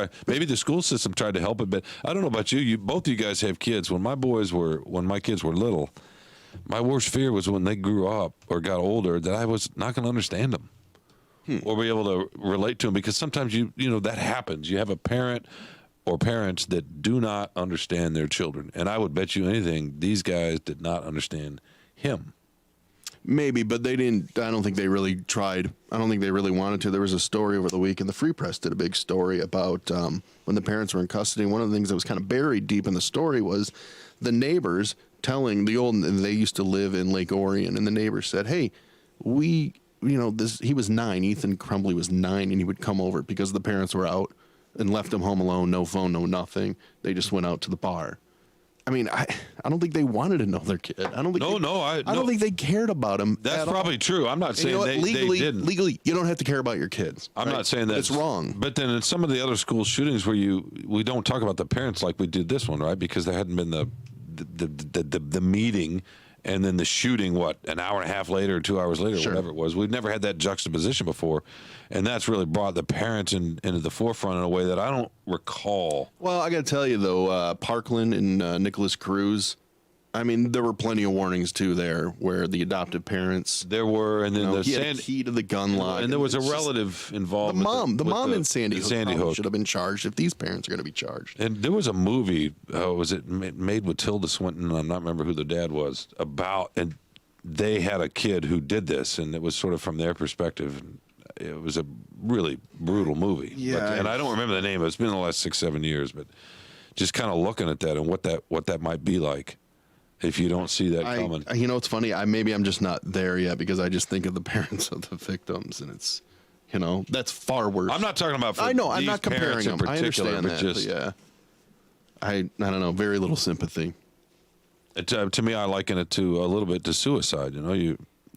tried to help it, but I don't know about you. Both of you guys have kids. When my kids were little, my worst fear was when they grew up or got older that I was not going to understand them. Or be able to relate to them, because sometimes you know that happens. You have a parent or parents that do not understand their children, and I would bet you anything these guys did not understand him. Maybe, but they didn't. I don't think they really tried. I don't think they really wanted to. There was a story over the week, and the Free Press did a big story about when the parents were in custody. One of the things that was kind of buried deep in the story was the neighbors telling they used to live in Lake Orion, and the neighbors said, "Hey, he was 9. Ethan Crumbley was 9, and he would come over because the parents were out and left him home alone, no phone, no nothing. They just went out to the bar." I mean, I don't think they wanted to know their kid. I don't think I don't think they cared about him. That's at all. probably true. I'm not And you saying know what? they didn't. Legally, you don't have to care about your kids. I'm right? not saying But that's it's wrong. But then in some of the other school shootings where we don't talk about the parents like we did this one, right? Because there hadn't been the meeting and then the shooting, an hour and a half later or 2 hours later, Sure. whatever it was. We've never had that juxtaposition before. And that's really brought the parents into the forefront in a way that I don't recall. Well, I got to tell you though, Parkland and Nicholas Cruz. I mean, there were plenty of warnings too there where the adoptive parents. There were, and then He had a key to the gun lock, and there was a it's just- relative The involved. mom with in Sandy the Hook, Sandy probably Hook should have been charged if these parents are going to be charged. And there was a movie, was it made with Tilda Swinton? I'm not remember who the dad was, and they had a kid who did this, and it was sort of from their perspective. It was a really brutal movie. Yeah, and I don't remember the name. It's been the last 6-7 years, but just kind of looking at that and what that might be like if you don't see that coming. You know, it's funny. Maybe I'm just not there yet because I just think of the parents of the victims, and it's, that's far worse. I'm not talking about. For I know. I'm these not comparing parents in them. I particular, understand but that. just, But yeah. I don't know. Very little sympathy. To me, I liken it to a little bit to suicide.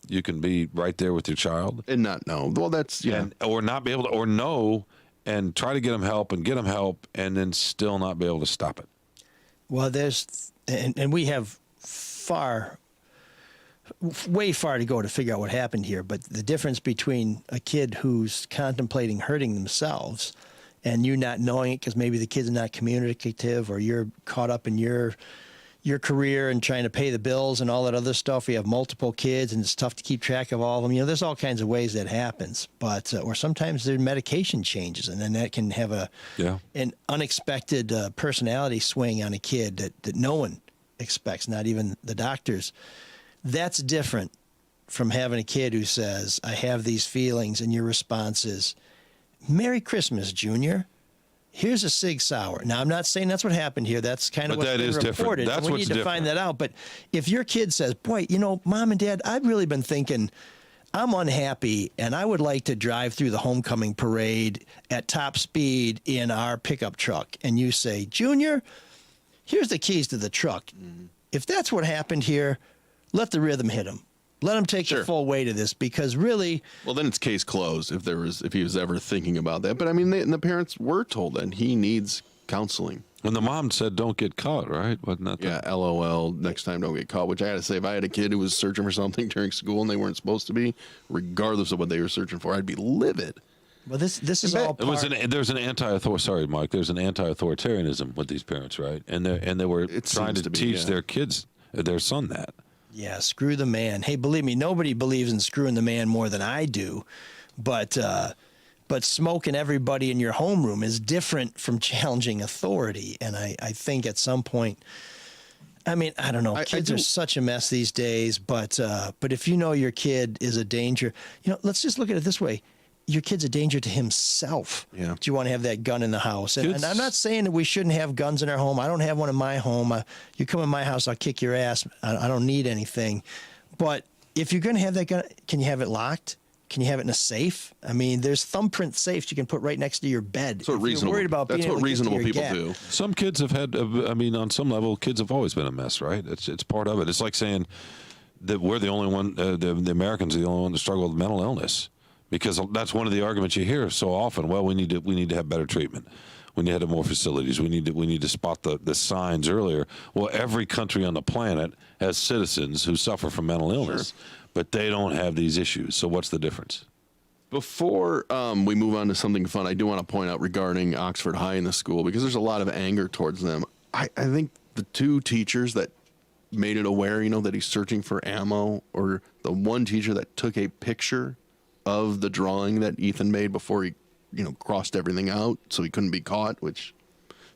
You can be right there with your child And not know. Well, that's or not be able to, or know and try to get them help, and then still not be able to stop it. Well, and we have way far to go to figure out what happened here. But the difference between a kid who's contemplating hurting themselves and you not knowing it because maybe the kid's not communicative or you're caught up in your career and trying to pay the bills and all that other stuff. We have multiple kids and it's tough to keep track of all of them. There's all kinds of ways that happens. But or sometimes their medication changes and then that can have an unexpected personality swing on a kid that no one expects, not even the doctors. That's different from having a kid who says, I have these feelings, and your response is, Merry Christmas, Junior. Here's a Sig Sauer. Now, I'm not saying that's what happened here. That's kind of what's been reported. Different. That's we what's need to different. find that out. But if your kid says, boy, Mom and Dad, I've really been thinking I'm unhappy, and I would like to drive through the homecoming parade at top speed in our pickup truck, and you say, Junior, here's the keys to the truck. If that's what happened here, let the rhythm hit him. Let him take the full weight of this, because really, Well, then it's case closed if he was ever thinking about that. But I mean, the parents were told that he needs counseling. And the mom said, "Don't get caught," right? Wasn't that? Yeah, LOL. Next time, don't get caught. Which I got to say, if I had a kid who was searching for something during school and they weren't supposed to be, regardless of what they were searching for, I'd be livid. well, this is all It was part. there's an sorry, Mike. There's an anti-authoritarianism with these parents, right? And they were It trying seems to to be, teach yeah. their kids, their son, that. Yeah, screw the man. Hey, believe me, nobody believes in screwing the man more than I do, but smoking everybody in your homeroom is different from challenging authority. And I think at some point, I mean, I don't know, kids are such a mess these days, but if you know your kid is a danger, let's just look at it this way. Your kid's a danger to himself. Yeah. Do you want to have that gun in the house? And Kids- I'm not saying that we shouldn't have guns in our home. I don't have one in my home. You come in my house, I'll kick your ass. I don't need anything. But if you're going to have that gun, can you have it locked? Can you have it in a safe? I mean, there's thumbprint safes you can put right next to your bed. That's what If you're reasonable. worried about That's being what able to get to reasonable your people gap. do. Some kids have had. I mean, on some level, kids have always been a mess, right? It's part of it. It's like saying that we're the only one. The Americans are the only one that struggle with mental illness, because that's one of the arguments you hear so often. Well, we need to have better treatment. We need to have more facilities. We need to spot the signs earlier. Well, every country on the planet has citizens who suffer from mental illness, but they don't have these issues. So what's the difference? Before we move on to something fun, I do want to point out regarding Oxford High in the school, because there's a lot of anger towards them. I think the two teachers that made it aware, that he's searching for ammo, or the one teacher that took a picture of the drawing that Ethan made before he, crossed everything out so he couldn't be caught, which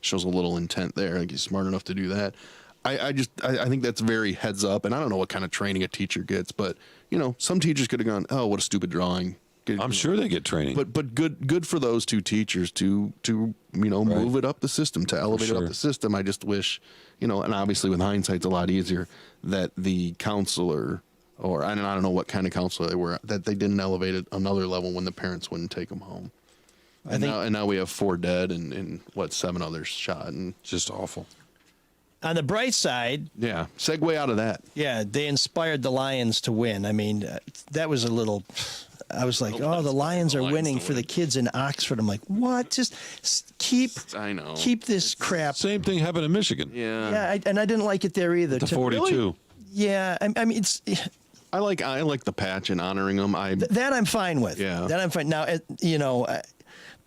shows a little intent there. Like, he's smart enough to do that. I think that's very heads up, and I don't know what kind of training a teacher gets, but some teachers could have gone, "Oh, what a stupid drawing." I'm sure they get training. But good for those two teachers to move it up the system, to elevate it up sure. the system. I just wish, and obviously with hindsight it's a lot easier, that the counselor, or I don't know what kind of counselor they were, that they didn't elevate it another level when the parents wouldn't take them home. And now we have 4 dead and 7 others shot, and Just awful. On the bright side, yeah, segue out of that. yeah, they inspired the Lions to win. I mean, that was a little. I was like, oh, the Lions are winning for the kids in Oxford. I'm like, what? Just keep this crap. Same thing happened in Michigan. Yeah, I didn't like it there either. The To 42. really- yeah, I mean, it's I like the patch and honoring them. that I'm fine with. Yeah. That I'm fine. Now,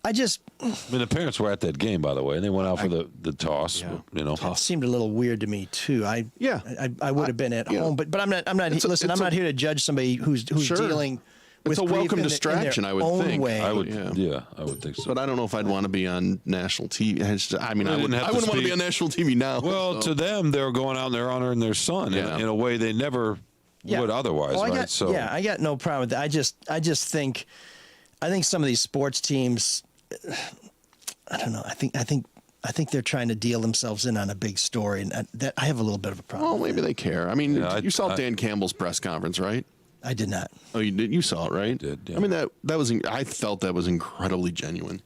I just I mean, the parents were at that game, by the way, and they went out for the toss. it seemed a little weird to me too. I would have been at home, but I'm not. Listen, I'm not here to judge somebody who's Sure. dealing. It's with a grief welcome in distraction, their I would own think. way. I would, Yeah. I would think so. But I don't know if I'd want to be on national TV. I mean, I didn't have to wouldn't want to be speak. on national TV now. Well, so. to them, they're going out and they're honoring their son in a way they never would otherwise, Oh, right? I got no problem with that. I just think some of these sports teams, I don't know. I think they're trying to deal themselves in on a big story, and that I have a little bit of a problem. Well, with maybe that. they care. I mean, Yeah, you saw Dan Campbell's press conference, right? I did not. Oh, you did. You saw it, right? Did, yeah. I mean, that was. I felt that was incredibly genuine.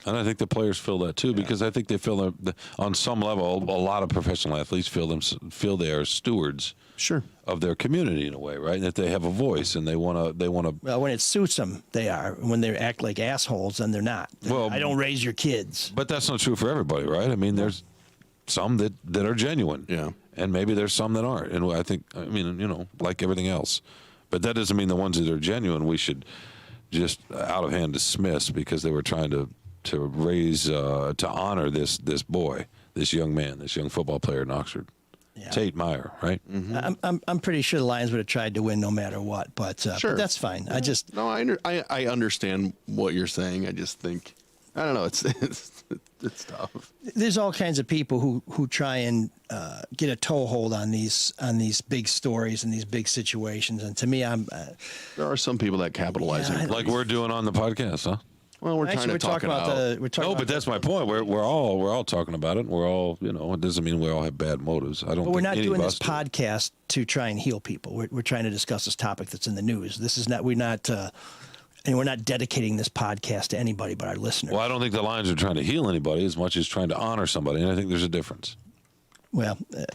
And I think the players feel that too, because I think they feel that on some level, a lot of professional athletes feel they are stewards Sure. of their community in a way, right? And that they have a voice and they want to. Well, when it suits them, they are. When they act like assholes, then they're not. Well, I don't raise your kids. But that's not true for everybody, right? I mean, there's some that are genuine, Yeah. and maybe there's some that aren't. And I mean, like everything else, but that doesn't mean the ones that are genuine we should just out of hand dismiss because they were trying to raise to honor this boy, this young man, this young football player in Oxford, Tate Meyer, right? Mm-hmm. I'm pretty sure the Lions would have tried to win no matter what, but Sure. that's fine. I just No, I understand what you're saying. I just think I don't know. It's tough. there's all kinds of people who try and get a toehold on these big stories and these big situations, and to me, There are some people that capitalize Yeah, on I- it. Like we're doing on the podcast, huh? Well, we're Actually, trying to talk it out. we're talking No, about but that's my point. We're all talking about it. We're all, it doesn't mean we all have bad motives. I don't. But we're think not any doing of this us do. podcast to try and heal people. We're trying to discuss this topic that's in the news. This is not. We're not. And we're not dedicating this podcast to anybody but our listeners. Well, I don't think the Lions are trying to heal anybody as much as trying to honor somebody, and I think there's a difference. Well, Are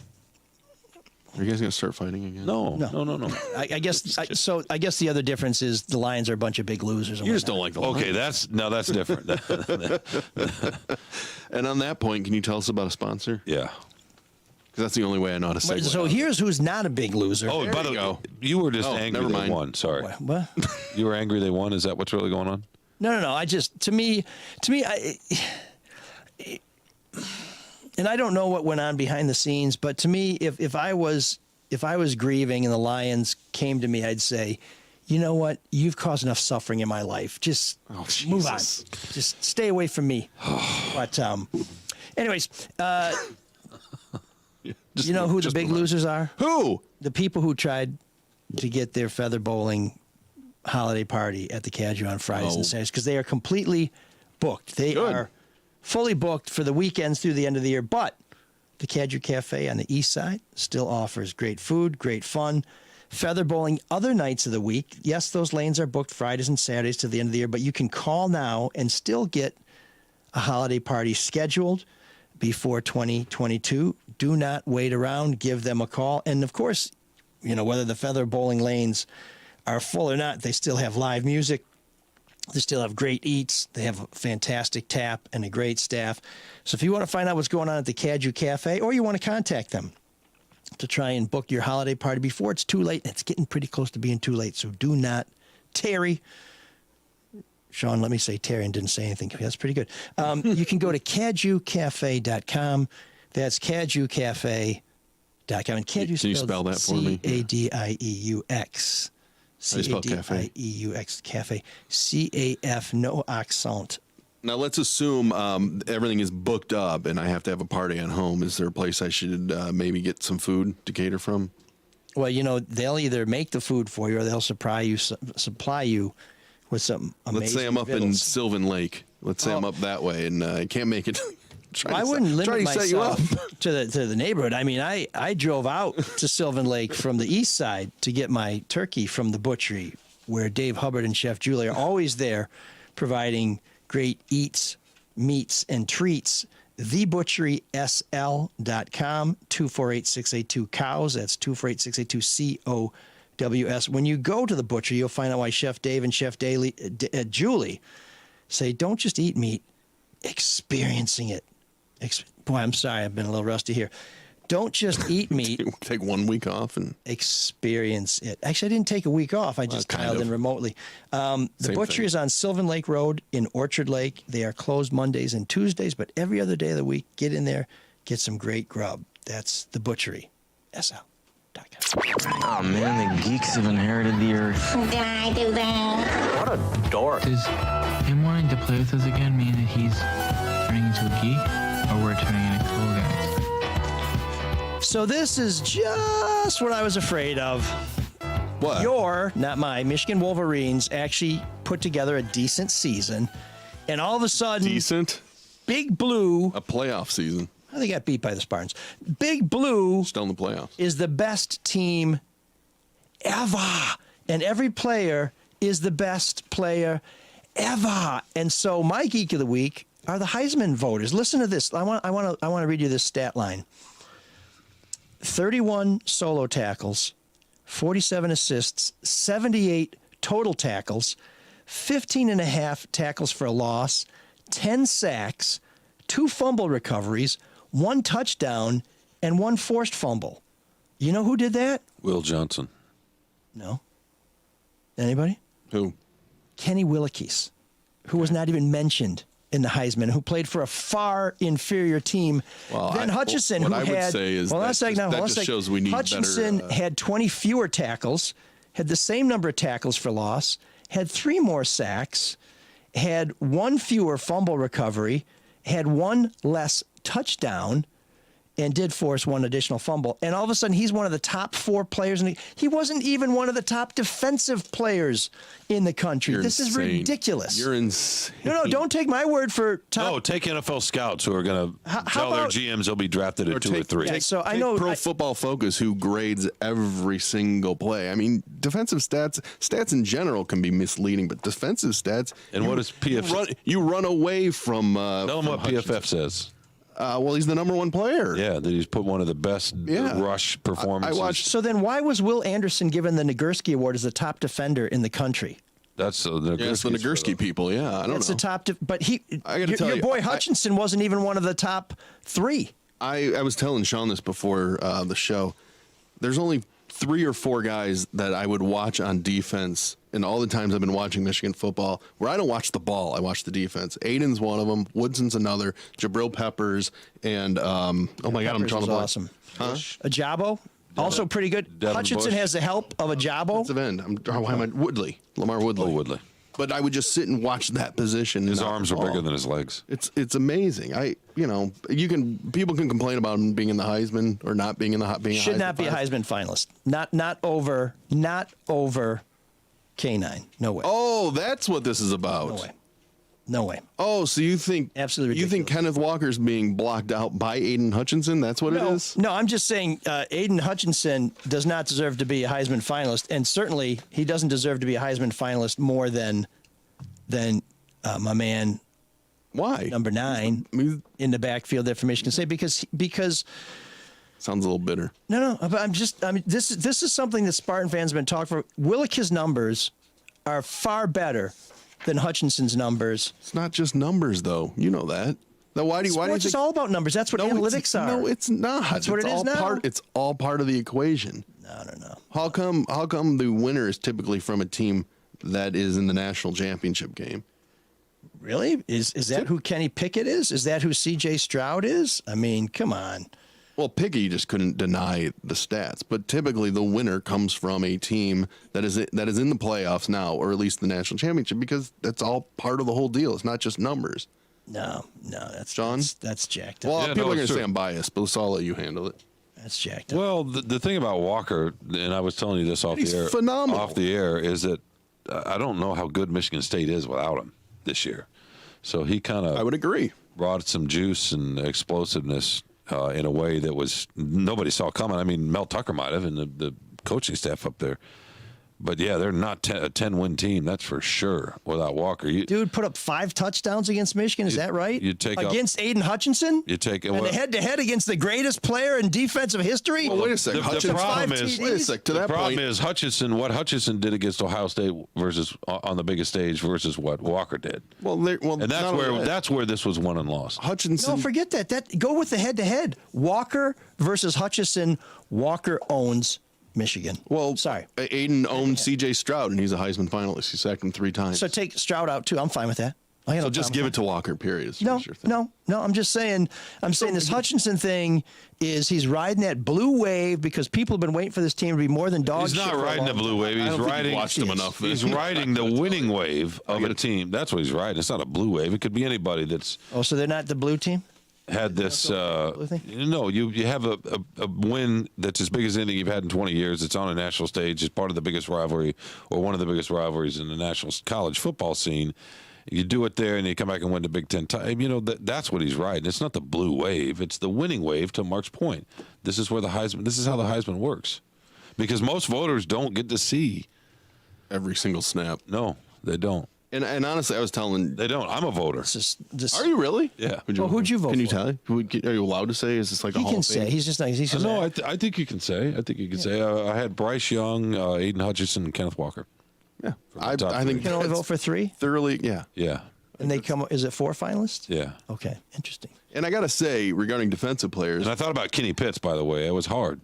you guys going to start fighting again? No. I guess. I guess the other difference is the Lions are a bunch of big losers. And You just whatnot. don't like the Lions. Okay, that's different. And on that point, can you tell us about a sponsor? Yeah. Because that's the only way I know how to segue. So here's who's not a big loser. Oh, by the way, you were just Oh, angry never they mind. won. Sorry, What? you were angry they won. Is that what's really going on? No. I just to me, and I don't know what went on behind the scenes, but to me, if I was grieving and the Lions came to me, I'd say, you know what, you've caused enough suffering in my life. Just move on. Jesus. Just stay away from me. But anyways, you know who the big losers are? Who? The people who tried to get their feather bowling holiday party at the Cadger on Fridays and Saturdays because they are completely booked. They Good. are fully booked for the weekends through the end of the year. But the Cadger Cafe on the east side still offers great food, great fun, feather bowling other nights of the week. Yes, those lanes are booked Fridays and Saturdays to the end of the year, but you can call now and still get a holiday party scheduled before 2022. Do not wait around. Give them a call. And of course, whether the feather bowling lanes are full or not, they still have live music. They still have great eats. They have a fantastic tap and a great staff. So if you want to find out what's going on at the Cadger Cafe, or you want to contact them to try and book your holiday party before it's too late, it's getting pretty close to being too late. So do not tarry. Sean, let me say Terry and didn't say anything. That's pretty good. You can go to cadjucafe.com. That's cadjucafe.com. And Cadju Can you spell that for me? Cadieux. How do you spell cafe? Cadieux, cafe. CAF, no accent. Now let's assume everything is booked up and I have to have a party at home. Is there a place I should maybe get some food to cater from? Well, they'll either make the food for you or they'll supply you with some amazing Let's say I'm up in vittles. Sylvan Lake. Let's say I'm up that way and I can't make it. I wouldn't limit set you up. myself to the neighborhood. I mean, I drove out to Sylvan Lake from the east side to get my turkey from the butchery, where Dave Hubbard and Chef Julie are always there, providing great eats, meats, and treats. TheButcherySL.com, 248-682-COWS. That's 248-682-COWS. When you go to the butchery, you'll find out why Chef Dave and Chef Julie say, don't just eat meat, experiencing it. Boy, I'm sorry, I've been a little rusty here. Don't just eat meat, Take 1 week off and experience it. Actually, I didn't take a week off. I just kind dialed of. in remotely. The Same butchery thing. is on Sylvan Lake Road in Orchard Lake. They are closed Mondays and Tuesdays, but every other day of the week, get in there, get some great grub. That's the butchery. SL.com. Oh man, the geeks have inherited the earth. Did I do that? What a dork. Does him wanting to play with us again mean that he's turning into a geek, or we're turning into cool guys? So this is just what I was afraid of. what? Your, not my, Michigan Wolverines actually put together a decent season, and all of a sudden, Decent. Big Blue, A playoff season. they got beat by the Spartans. Big Blue Still in the playoffs. is the best team ever, and every player is the best player ever. And so my Geek of the Week are the Heisman voters. Listen to this. I want to read you this stat line. 31 solo tackles, 47 assists, 78 total tackles, 15 and a half tackles for a loss, 10 sacks, 2 fumble recoveries, 1 touchdown, and 1 forced fumble. You know who did that? Will Johnson. No. Anybody? Who? Kenny Willekes, who was not even mentioned in the Heisman, who played for a far inferior team Well, than Hutchinson, what who I would had. say is hold on a that second just- now. that Hold on a just second. shows we need Hutchinson better, had 20 fewer tackles, had the same number of tackles for loss, had 3 more sacks, had 1 fewer fumble recovery, had 1 less touchdown, and did force one additional fumble. And all of a sudden, he's one of the top 4 players. He wasn't even one of the top defensive players in the country. This is ridiculous. You're insane. No, don't take my word for top. No, take NFL scouts who are going to tell their GMs they'll be drafted at 2 or 3. Yeah, so I know Pro Football Focus, who grades every single play. I mean, defensive stats in general can be misleading, but defensive stats. And what does PFF? You run away from. Tell them what PFF says. Well, he's the number 1 player. Yeah, that he's put one of the best rush performances. I watched. So then why was Will Anderson given the Nagurski Award as the top defender in the country? That's the It's the Nagurski people. Yeah, I don't That's know. the top, but I gotta tell your you, boy Hutchinson wasn't even one of the top 3. I was telling Sean this before the show. There's only 3 or 4 guys that I would watch on defense in all the times I've been watching Michigan football where I don't watch the ball, I watch the defense. Aiden's one of them, Woodson's another, Jabril Peppers, and oh my God, I'm Peppers trying to was blank. awesome. Huh? Ajabo, also pretty good. Devin Hutchinson Bush. has the help of Ajabo. Defensive end. Why am I Woodley? Lamar Woodley. Oh, Woodley. But I would just sit and watch that position. His and not arms the are ball. bigger than his legs. It's amazing. People can complain about him being in the Heisman or not being in the being Should a not be a finalist. Heisman finalist. Not over K9. No way. Oh, that's what this is about. No way. No way. Oh, so you think Absolutely you think Kenneth Walker's being blocked out by Aiden Hutchinson? That's what it is? No, I'm just saying Aiden Hutchinson does not deserve to be a Heisman finalist, and certainly he doesn't deserve to be a Heisman finalist more than my man Why? number 9 I mean, in the backfield there for Michigan State because sounds a little bitter. no, but this is something that Spartan fans have been talking for. Willick's numbers are far better than Hutchinson's numbers. It's not just numbers, though. You know that. Now, why do you Sports is think? all about numbers. That's what analytics are. No, it's not. That's what It's it is all now. It's all part of the equation. No. How come the winner is typically from a team that is in the national championship game? Really? Is that who Kenny Pickett is? Is that who C.J. Stroud is? I mean, come on. Well, Pickett just couldn't deny the stats, but typically the winner comes from a team that is in the playoffs now, or at least the national championship, because that's all part of the whole deal. It's not just numbers. No, that's John? That's jacked up. Well, Yeah, people no, are going it's to say true. I'm biased, but I'll let you handle it. That's jacked up. Well, the thing about Walker, and I was telling you this off He's the air, phenomenal. off the air, is that I don't know how good Michigan State is without him this year. So he kind I of would agree. brought some juice and explosiveness in a way that was nobody saw coming. I mean, Mel Tucker might have, and the coaching staff up there. But yeah, they're not a 10-win team, that's for sure, without Walker. Dude put up 5 touchdowns against Michigan. Is that right? you take up- against Aiden Hutchinson. You take and a head-to-head against the greatest player in defensive history. Well, wait a second. The Hutchinson, problem Five is, TDs? wait a sec. To the that problem point, is what Hutchinson did against Ohio State versus on the biggest stage versus what Walker did. and And that's where this was won and lost. Hutchinson. No, forget that. Go with the head-to-head. Walker versus Hutchinson. Walker owns Michigan. Well, sorry. Aiden owned C.J. Stroud, and he's a Heisman finalist. He sacked him 3 times. So take Stroud out too. I'm fine with that. So just give it to Walker. Period. is No, your thing. no. I'm just saying. I'm saying this Hutchinson thing is he's riding that blue wave because people have been waiting for this team to be more than dogs. He's not riding the blue wave. I He's don't think riding. you've watched him enough. He's riding the winning wave of a team. That's what he's riding. It's not a blue wave. It could be anybody that's Oh, so they're not the blue team? had this. blue thing? No, you have a win that's as big as anything you've had in 20 years. It's on a national stage. It's part of the biggest rivalry or one of the biggest rivalries in the national college football scene. You do it there, and you come back and win the Big Ten title. You know that's what he's riding. It's not the blue wave; it's the winning wave. To Mark's point, this is where the Heisman. This is how the Heisman works, because most voters don't get to see. Every single snap. No, they don't. And honestly, I was telling. They don't. I'm a voter. This, Are you really? Yeah. Well, who'd you vote Can you for? tell? Are you allowed to say? Is this like a He Hall can of Fame? say. He's just not. He's just No, I think you can say. I think you can say. I had Bryce Young, Aiden Hutchinson, and Kenneth Walker. Yeah. the top I think you can only that's vote for 3, thoroughly. Yeah. Yeah, and they come. Is it 4 finalists? yeah. Okay, interesting. And I got to say, regarding defensive players, And I thought about Kenny Pitts, by the way. It was hard.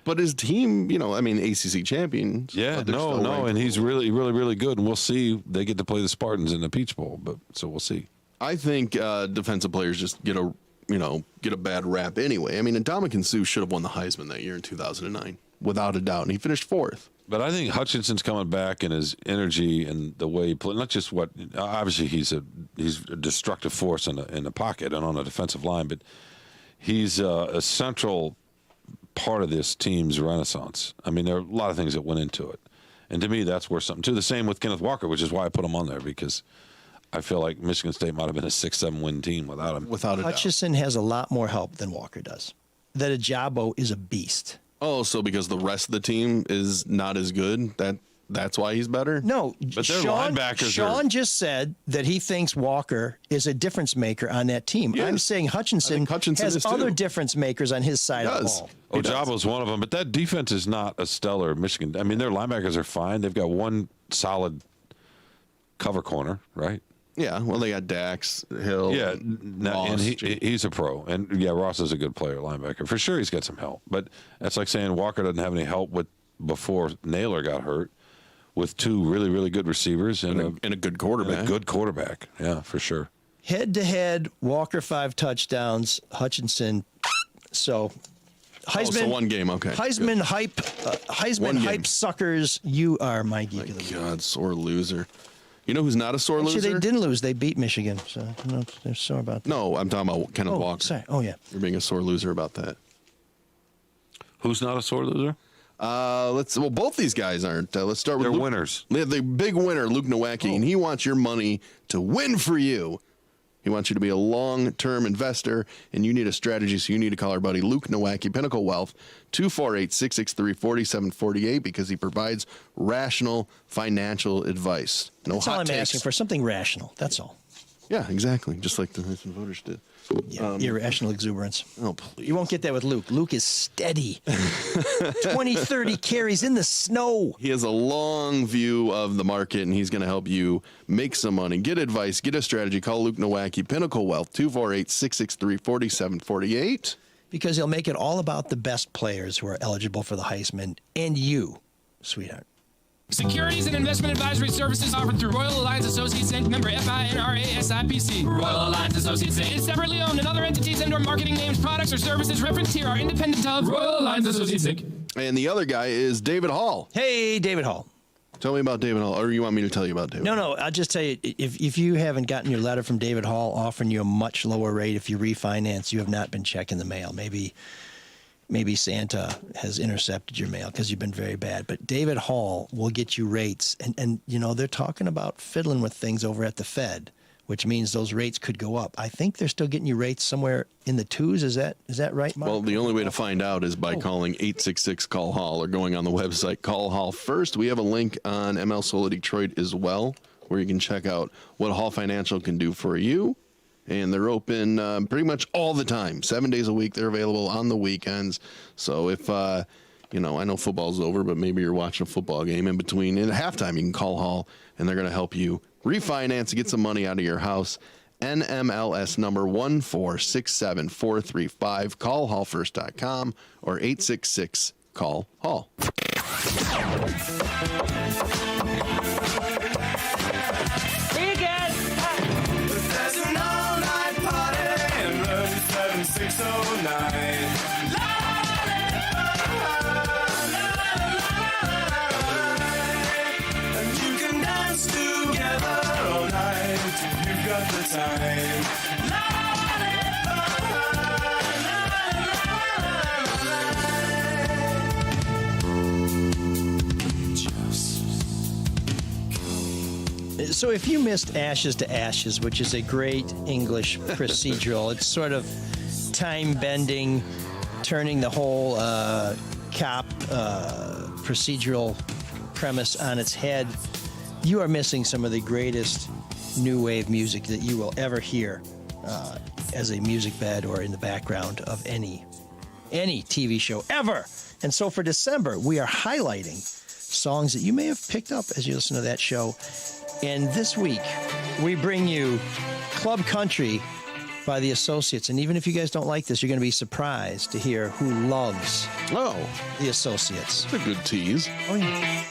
but his team, ACC champions. Yeah, but they're still no, ranked. and he's really, really, really good. And we'll see. They get to play the Spartans in the Peach Bowl, so we'll see. I think defensive players just get a bad rap anyway. I mean, Ndamukong Suh should have won the Heisman that year in 2009, without a doubt, and he finished 4th. But I think Hutchinson's coming back, and his energy and the way he plays. Not just what. Obviously, he's a destructive force in the pocket and on the defensive line, but he's a central part of this team's renaissance. I mean, there are a lot of things that went into it. And to me, that's worth something, too. The same with Kenneth Walker, which is why I put him on there, because I feel like Michigan State might have been a 6-7 win team without him. Without a doubt. Hutchison has a lot more help than Walker does. That Ajabo is a beast. Oh, so because the rest of the team is not as good, that's why he's better? No, But their linebackers Sean just said that he thinks Walker is a difference maker on that team. Yeah. I'm saying Hutchinson Hutchinson is has too. other difference makers on his side of the does. ball. Ojabo's one of them, but that defense is not a stellar Michigan. I mean, their linebackers are fine. They've got one solid cover corner, right? Yeah, well, they got Dax, Hill, Yeah, Ross, and he's a pro. And, yeah, Ross is a good player, linebacker. For sure he's got some help. But that's like saying Walker doesn't have any help with before Naylor got hurt, with two really, really good receivers and a good quarterback. a good quarterback. Yeah, for sure. Head-to-head, Walker 5 touchdowns, Hutchinson. So Heisman, so one game, okay. Heisman good. hype, Heisman One game. hype suckers. You are my geek of the week. God, sore loser. You know who's not a sore Actually, loser? they didn't lose. They beat Michigan. So I don't know if they're sore about that. No, I'm talking about Kenneth Oh, Walker. sorry. Oh, yeah. You're being a sore loser about that. Who's not a sore loser? Both these guys aren't. Let's start with They're Luke, winners. Yeah, the big winner, Luke Nowacki, and he wants your money to win for you. He wants you to be a long-term investor, and you need a strategy, so you need to call our buddy Luke Nowacki, Pinnacle Wealth, 248-663-4748, because he provides rational financial advice. No That's all hot I'm takes. asking for. Something rational. That's all. Yeah, exactly. Just like the Heisman voters did. Yeah, irrational exuberance. Oh, please. You won't get that with Luke. Luke is steady. 20, 30 carries in the snow. He has a long view of the market, and he's going to help you make some money, get advice, get a strategy. Call Luke Nowacki, Pinnacle Wealth, 248-663-4748. Because he'll make it all about the best players who are eligible for the Heisman and you, sweetheart. Securities and investment advisory services offered through Royal Alliance Associates Inc. Member FINRA SIPC. Royal Alliance Associates Inc. is separately owned, and other entities and/or marketing names, products, or services referenced here are independent of Royal Alliance Associates Inc. And the other guy is David Hall. Hey, David Hall. Tell me about David Hall, or you want me to tell you about David? No, I'll just tell you, if you haven't gotten your letter from David Hall offering you a much lower rate if you refinance, you have not been checking the mail. Maybe Santa has intercepted your mail because you've been very bad. But David Hall will get you rates. And you know, they're talking about fiddling with things over at the Fed, which means those rates could go up. I think they're still getting you rates somewhere in the 2s. Is that right, Mark? Well, the only way to find out is by calling 866-CALL-HALL or going on the website Call Hall first. We have a link on ML Solar Detroit as well, where you can check out what Hall Financial can do for you. And they're open pretty much all the time, 7 days a week. They're available on the weekends. So if, I know football's over, but maybe you're watching a football game in between. And at halftime, you can call Hall, and they're going to help you refinance and get some money out of your house. NMLS number 1467435. Callhallfirst.com or 866-CALL-HALL. So if you missed Ashes to Ashes, which is a great English procedural, it's sort of time-bending, turning the whole cop procedural premise on its head, you are missing some of the greatest new wave music that you will ever hear as a music bed or in the background of any TV show ever. And so for December, we are highlighting songs that you may have picked up as you listen to that show. And this week, we bring you Club Country by the Associates. And even if you guys don't like this, you're going to be surprised to hear who loves the Associates. That's a good tease. Oh, yeah.